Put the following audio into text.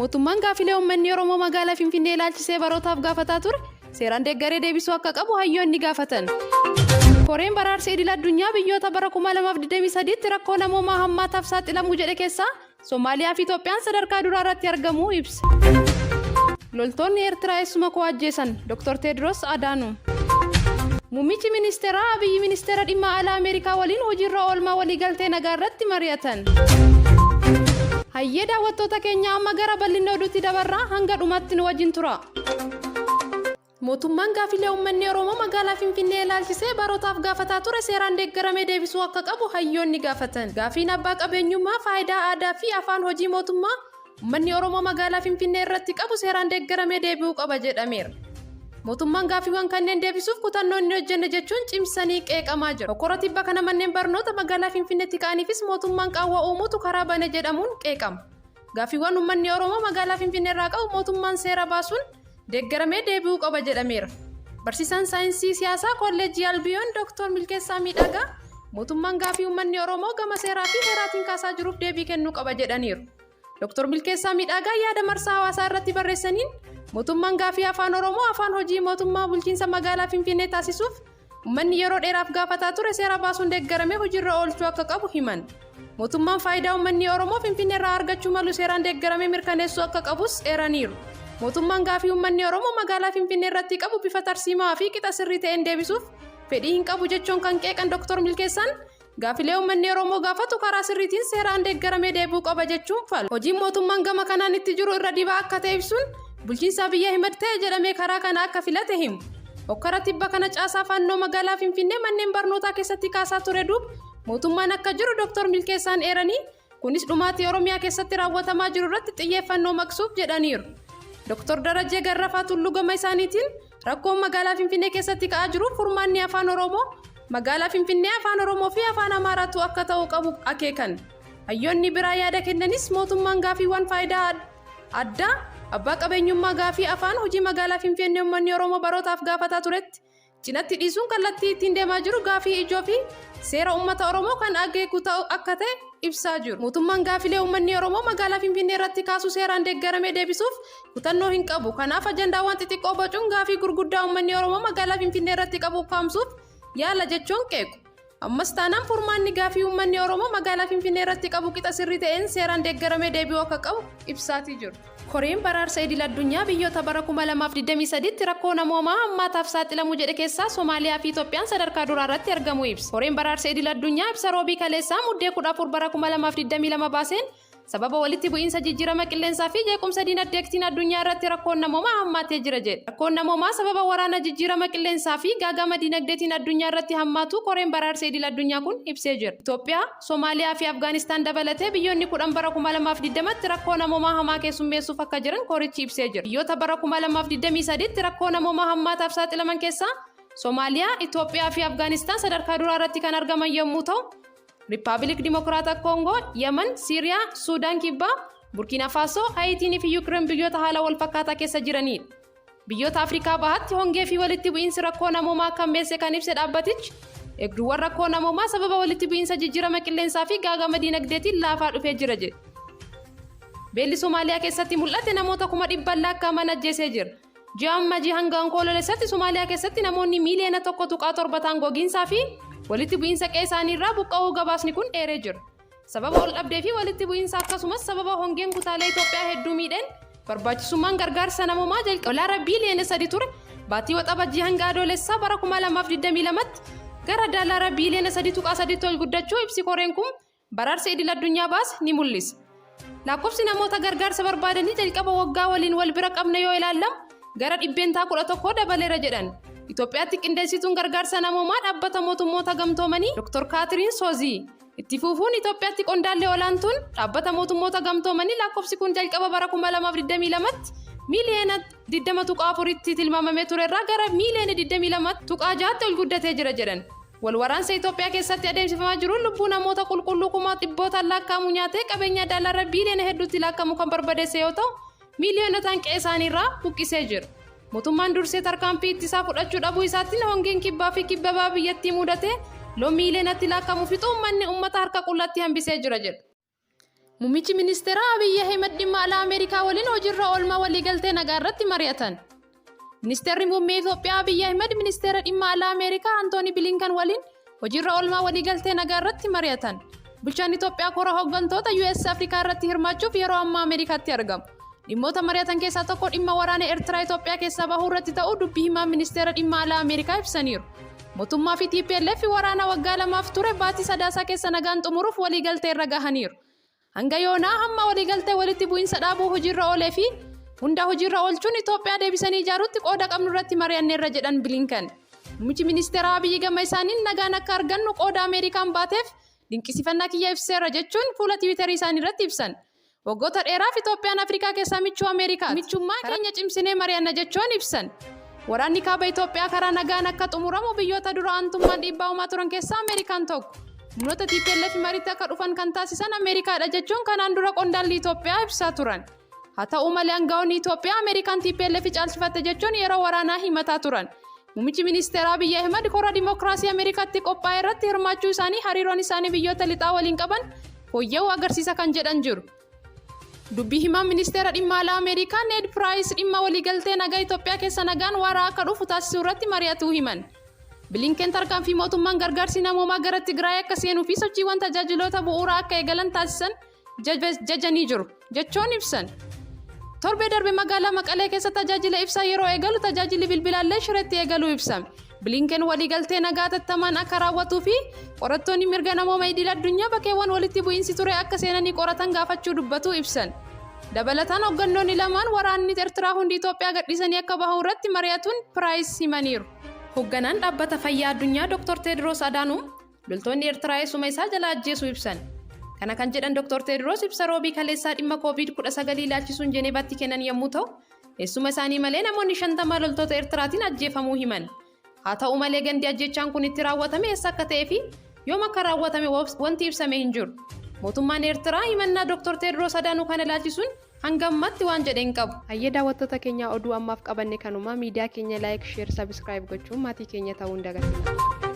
Mootummaan gaafilee uummanni Oromoo magaalaa Finfinnee ilaalchisee barootaaf gaafataa ture seeraan deeggaree deebisuu akka qabu hayyoonni gaafatan. Koreen baraarsa idil addunyaa biyyoota bara 2023tti rakkoo namoomaa hammaataaf saaxilamuu jedhe keessaa Somaaliyaa fi Itoophiyaan sadarkaa duraa irratti argamuu ibsa. Loltoonni Eertiraa eessuma koo ajjeesan Dr. Tedros Adhanom. Muummichi ministeeraa Abiyyi ministeera dhimma alaa Ameerikaa waliin hojiirra oolmaa waliigaltee nagaa irratti mari'atan. Hayyee daawwattoota keenya amma gara bal'ina oduutti dabarraa hanga dhumaatti nu wajjin tura. Mootummaan gaafilee uummanni Oromoo magaalaa Finfinnee ilaalchisee barootaaf gaafataa ture seeraan deeggaramee deebisuu akka qabu hayyoonni gaafatan. Gaafiin abbaa qabeenyummaa faayidaa aadaa fi afaan hojii mootummaa uummanni Oromoo magaalaa Finfinnee irratti qabu seeraan deeggaramee deebi'uu qaba jedhameera. Mootummaan gaafiiwwan kanneen deebisuuf kutannoo inni hojjenne jechuun cimsanii qeeqamaa jira. Hokkora tibba kana manneen barnoota magaalaa Finfinneetti ka'aniifis mootummaan qaawwa uumuutu karaa bane jedhamuun qeeqama. Gaafiiwwan uummanni Oromoo magaalaa Finfinnee irraa qabu mootummaan seera baasuun deeggaramee deebi'uu qaba jedhameera. Barsiisaan saayinsii siyaasaa kolleejjii Albiyoon Dr. Milkeessaa Miidhagaa mootummaan gaafii uummanni Oromoo gama seeraa fi heeraatiin kaasaa jiruuf deebii kennuu qaba jedhaniiru. Dr. Milkeessaa Miidhagaa yaada marsaa hawaasaa irratti barreessaniin mootummaan gaafii afaan Oromoo afaan hojii mootummaa bulchiinsa magaalaa Finfinnee taasisuuf uummanni yeroo dheeraaf gaafataa ture seera baasuun deeggaramee hojiirra oolchuu akka qabu himan. Mootummaan faayidaa uummanni Oromoo Finfinnee irraa argachuu malu seeraan deeggaramee mirkaneessuu akka qabus eeraniiru. Mootummaan gaafii uummanni Oromoo magaalaa Finfinnee irratti qabu bifa tarsiimaa fi qixa sirrii ta'een deebisuuf fedhii hin qabu jechuun kan qeeqan Dr. Milkeessaan gaafilee uummanni Oromoo gaafatu karaa sirriitiin seeraan deeggaramee deebi'uu qaba jechuun fala. Hojiin mootummaan gama kanaan itti jiru irra dibaa akka ta'e ibsuun bulchiinsa biyya himad ta'e jedhamee karaa kana akka filate himu. Hokkora tibba kana caasaa fannoo magaalaa Finfinnee manneen barnootaa keessatti kaasaa ture duuba mootummaan akka jiru Dr. Milkeessaan eeranii kunis dhumaatii Oromiyaa keessatti raawwatamaa jiru irratti xiyyeeffannoo maqsuuf jedhaniiru. Dr. Darajjee Garrafaa Tulluu gama isaaniitiin rakkoon magaalaa Finfinnee keessatti ka'aa jiru furmaanni afaan Oromoo magaalaa Finfinnee afaan Oromoo fi afaan Amaaraatu akka ta'u qabu akeekan. Hayyoonni biraa yaada kennanis mootummaan gaafiiwwan faayidaa addaa abbaa qabeenyummaa gaafii afaan hojii magaalaa Finfinnee uummanni Oromoo barootaaf gaafataa turetti cinatti dhiisuun kallattii ittiin deemaa jiru gaafii ijoo fi seera uummata Oromoo kan akeeku ta'u akka ta'e ibsaa jiru. Mootummaan gaafilee uummanni Oromoo magaalaa Finfinnee irratti kaasu seeraan deeggaramee deebisuuf kutannoo hin qabu. Kanaaf ajandaawwan xixiqqoo bocuun gaafii gurguddaa uummanni Oromoo magaalaa Finfinnee irratti qabu kaamsuuf yaala jechuun qeequ. Ammas taanaan furmaanni gaafii uummanni Oromoo magaalaa Finfinnee irratti qabu qixa sirrii ta'een seeraan deeggaramee deebi'uu akka qabu ibsaatii jiru. Koreen baraarsa idil addunyaa biyyoota bara 2023tti rakkoo namoomaa hammaataaf saaxilamuu jedhe keessaa Somaaliyaa fi Itoophiyaan sadarkaa duraa irratti argamuu ibsa. Koreen baraarsa idil addunyaa ibsa roobii kaleessaa muddee 14 bara 2022 baaseen sababa walitti bu'iinsa jijjiirama qilleensaa fi jeequmsa diinagdeetiin addunyaa irratti rakkoon namoomaa hammaatee jira jedhe. Rakkoon namoomaa sababa waraana jijjiirama qilleensaa fi gaagama diinagdeetiin addunyaa irratti hammaatu koreen baraarsa idil addunyaa kun ibsee jira. Itoophiyaa, Somaaliyaa fi Afgaanistaan dabalatee biyyoonni 10 bara 2020tti rakkoo namoomaa hamaa keessummeessuuf akka jiran korichi ibsee jira. Biyyoota bara 2023tti rakkoo namoomaa hammaataaf saaxilaman keessaa Somaaliyaa, Itoophiyaa fi Afgaanistaan sadarkaa duraa irratti kan argaman yommuu ta'u, Riippaabilik Dimokiraataa Koongoo, Yemen, Siiriyaa, Suudaan Kibbaa, Burkina Faasoo, Haayitiin fi Yuukireen biyyoota haala wal fakkaataa keessa jiranidha. Biyyoota Afrikaa bahaatti hongee fi walitti bu'iinsi rakkoo namoomaa akka hammeesse kan ibse dhaabbatichi eegduuwwan rakkoo namoomaa sababa walitti bu'iinsa jijjiirama qilleensaa fi gaagama diinagdeetiin laafaa dhufee jira jedhe. Beelli Somaaliyaa keessatti mul'ate namoota 100,000 lakkaa'aman ajjeesee jira. Ji'a Ammajii hanga Onkoloolessaatti Somaaliyaa keessatti namoonni miiliyoona 1.7 ta'an gogiinsaa fi walitti bu'iinsa qe'ee isaanii irraa buqqa'uu gabaasni kun eeree jira. Sababa ol dhabdee fi walitti bu'iinsa akkasumas sababa hongeen kutaalee Itoophiyaa hedduu miidheen barbaachisummaan gargaarsa namoomaa jalqabaa biiliyoona 3 ture baatii waxabajjii hanga adoolessaa bara 2022tti gara doolaara biiliyoona 3.3 ol guddachuu ibsi koreen kun baraarsa idil addunyaa baase ni mul'isa. Lakkoofsi namoota gargaarsa barbaadanii jalqaba waggaa waliin wal bira qabna yoo ilaalamu gara 11 dabaleera jedhan. Itoophiyaatti qindeessituun gargaarsa namoomaa dhaabbata mootummoota gamtoomanii Dr. Kaatiriin Soozii itti fufuun Itoophiyaatti qondaallee olaantuun dhaabbata mootummoota gamtoomanii lakkoofsi kun jalqaba bara 2022tti miiliyoona 20.4tti tilmaamamee ture irraa gara miiliyoona 22.6tti ol guddatee jira jedhan. Walwaraansa Itoophiyaa keessatti adeemsifamaa jiruun lubbuu namoota qulqulluu kuma dhibbootaan lakkaa'amu nyaatee qabeenya doolaara biiliyoona hedduutti lakkaa'amu kan barbadeesse yoo ta'u miiliyoonotaan qe'ee isaanii irraa buqqisee jira. Mootummaan dursee tarkaanfii ittisaa fudhachuu dhabuu isaatiin hongeen kibbaa fi kibba bahaa biyyattii mudatee loon miiliyoonatti lakkaa'amu fixuu uummanni uummata harka qullatti hambisee jira jedha. Muummichi ministeera Abiyyi Ahmed dhimma alaa Ameerikaa waliin hojiirra oolmaa waliigaltee nagaa irratti mari'atan. Ministeerri muummee Itoophiyaa Abiyyi Ahmed ministeera dhimma alaa Ameerikaa Antooni Bilinkan waliin hojiirra oolmaa waliigaltee nagaa irratti mari'atan. Bulchaan Itoophiyaa kora hooggantoota US Afrikaa irratti hirmaachuuf yeroo ammaa Ameerikaatti argamu. Dhimmoota mari'atan keessaa tokko dhimma waraana Eertiraa Itoophiyaa keessaa bahuu irratti ta'uu dubbii himaa ministeera dhimma alaa Ameerikaa ibsaniiru. Mootummaa fi TPLF waraana waggaa 2 ture baatii Sadaasaa keessa nagaan xumuruuf waliigaltee irra gahaniiru. Hanga yoonaa hamma waliigaltee walitti bu'iinsa dhaabuu hojiirra oolee fi hunda hojiirra oolchuun Itoophiyaa deebisanii ijaaruutti qooda qabnu irratti mari'anneerra jedhan Bilinkan. Muummichi ministeera Abiyyi gama isaaniin nagaan akka argannu qooda Ameerikaan baateef dinqisiifannaa kiyya ibseera jechuun fuula Tiwiitarii isaanii irratti ibsan. Waggoota dheeraaf Itoophiyaan Afrikaa keessaa michuu Ameerikaati. Michummaa keenya cimsinee mari'anna jechuun ibsan. Waraanni kaaba Itoophiyaa karaa nagaan akka xumuramu biyyoota dura aantummaan dhiibbaa uumaa turan keessaa Ameerikaan tokko. Humnoota TPLF mariitti akka dhufan kan taasisan Ameerikaadha jechuun kanaan dura qondaalli Itoophiyaa ibsaa turan. Haa ta'u malee aangawoonni Itoophiyaa Ameerikaan TPLF caalchifatte jechuun yeroo waraanaa himataa turan. Muummichi ministeera Abiyyi Ahmed kora dimookiraasii Ameerikaatti qophaa'e irratti hirmaachuu isaanii hariiroon isaanii biyyoota lixaa waliin qaban fooyya'uu agarsiisa kan jedhan jiru. Dubbii himaa ministeera dhimma alaa Ameerikaa Ned Price dhimma waliigaltee nagaa Itoophiyaa keessa nagaan waaraa akka dhufu taasisuu irratti mari'atuu himan. Bilinken tarkaanfii mootummaan gargaarsi namoomaa gara Tigraay akka seenuu fi sochiiwwan tajaajiloota bu'uuraa akka eegalan taasisan jajanii jiru jechuun ibsan. Torbee darbe magaalaa Maqalee keessa tajaajila ibsaa yeroo eegalu tajaajilli bilbilaallee Shireetti eegaluu ibsame. Bilinken waliigaltee nagaa tattamaan akka raawwatuu fi qorattoonni mirga namooma idil addunyaa bakkeewwan walitti bu'iinsi ture akka seenanii qoratan gaafachuu dubbatu ibsan. Dabalataan hooggantoonni lamaan waraanni Eertiraa hundi Itoophiyaa gadhiisanii akka bahu irratti mari'atuun Piraayis himaniiru. Hoogganaan dhaabbata fayyaa addunyaa Dr. Tedros Adhanom loltoonni Eertiraa eessuma isaa jala ajjeesuu ibsan. Kana kan jedhan Dr. Tedros ibsa roobii kaleessaa dhimma COVID-19 ilaalchisuun Jeneevaatti kennan yommuu ta'u, eessuma isaanii malee namoonni 50 loltoota Eertiraatiin ajjeefamuu himan. Haa ta'u malee gandi ajjechaan kun itti raawwatame eessa akka ta'ee fi yoom akka raawwatame wanti ibsame hin jiru. Mootummaan Eertiraa himannaa Dr. Tedros Adhanom kana ilaalchisuun hanga ammatti waan jedhe hin qabu. Hayyee daawwattoota keenya oduu ammaaf qabanne kanuma miidiyaa keenya like, share, subscribe gochuun maatii keenya ta'uu hin dagatinaa.